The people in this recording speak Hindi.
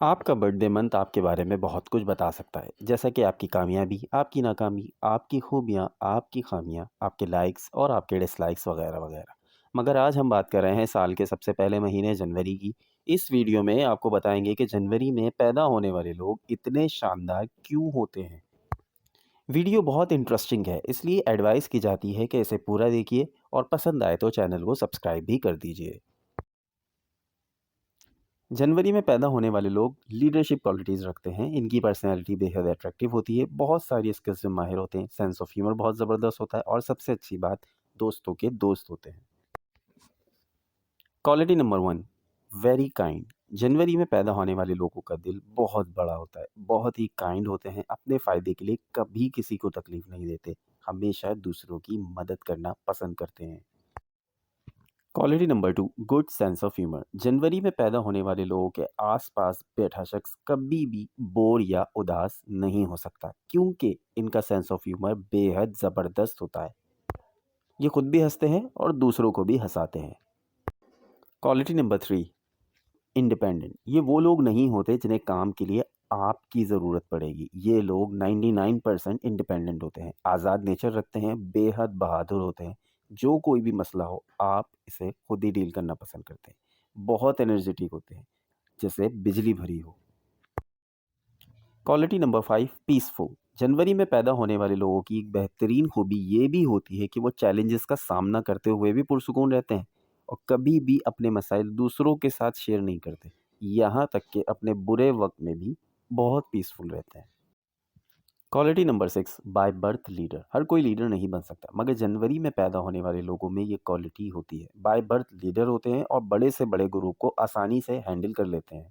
आपका बर्थडे मंथ आपके बारे में बहुत कुछ बता सकता है, जैसा कि आपकी कामयाबी, आपकी नाकामी, आपकी खूबियाँ, आपकी खामियाँ, आपके लाइक्स और आपके डिसलाइक्स वगैरह वगैरह। मगर आज हम बात कर रहे हैं साल के सबसे पहले महीने जनवरी की। इस वीडियो में आपको बताएंगे कि जनवरी में पैदा होने वाले लोग इतने शानदार क्यों होते हैं। वीडियो बहुत इंटरेस्टिंग है, इसलिए एडवाइस की जाती है कि इसे पूरा देखिए और पसंद आए तो चैनल को सब्सक्राइब भी कर दीजिए। जनवरी में पैदा होने वाले लोग लीडरशिप क्वालिटीज़ रखते हैं। इनकी पर्सनैलिटी बेहद अट्रैक्टिव होती है, बहुत सारी स्किल्स में माहिर होते हैं, सेंस ऑफ ह्यूमर बहुत ज़बरदस्त होता है और सबसे अच्छी बात, दोस्तों के दोस्त होते हैं। Quality number one, very kind. जनवरी में पैदा होने वाले लोगों का दिल बहुत बड़ा होता है, बहुत ही काइंड होते हैं, अपने फ़ायदे के लिए कभी किसी को तकलीफ़ नहीं देते, हमेशा दूसरों की मदद करना पसंद करते हैं। Quality number two, good sense of humour. जनवरी में पैदा होने वाले लोगों के आसपास बैठा शख्स कभी भी बोर या उदास नहीं हो सकता, क्योंकि इनका सेंस ऑफ ह्यूमर बेहद ज़बरदस्त होता है। ये खुद भी हंसते हैं और दूसरों को भी हंसाते हैं। Quality number three, independent. ये वो लोग नहीं होते जिन्हें काम के लिए आपकी ज़रूरत पड़ेगी। ये लोग 99% इंडिपेंडेंट होते हैं, आज़ाद नेचर रखते हैं, बेहद बहादुर होते हैं। जो कोई भी मसला हो, आप इसे खुद ही डील करना पसंद करते हैं। बहुत एनर्जेटिक होते हैं, जैसे बिजली भरी हो। Quality number five, peaceful. जनवरी में पैदा होने वाले लोगों की एक बेहतरीन खूबी ये भी होती है कि वो चैलेंजेस का सामना करते हुए भी पुरसुकून रहते हैं और कभी भी अपने मसाइल दूसरों के साथ शेयर नहीं करते। यहाँ तक कि अपने बुरे वक्त में भी बहुत पीसफुल रहते हैं। Quality number six, by birth leader. हर कोई लीडर नहीं बन सकता, मगर जनवरी में पैदा होने वाले लोगों में ये क्वालिटी होती है। बाय बर्थ लीडर होते हैं और बड़े से बड़े ग्रुप को आसानी से हैंडल कर लेते हैं।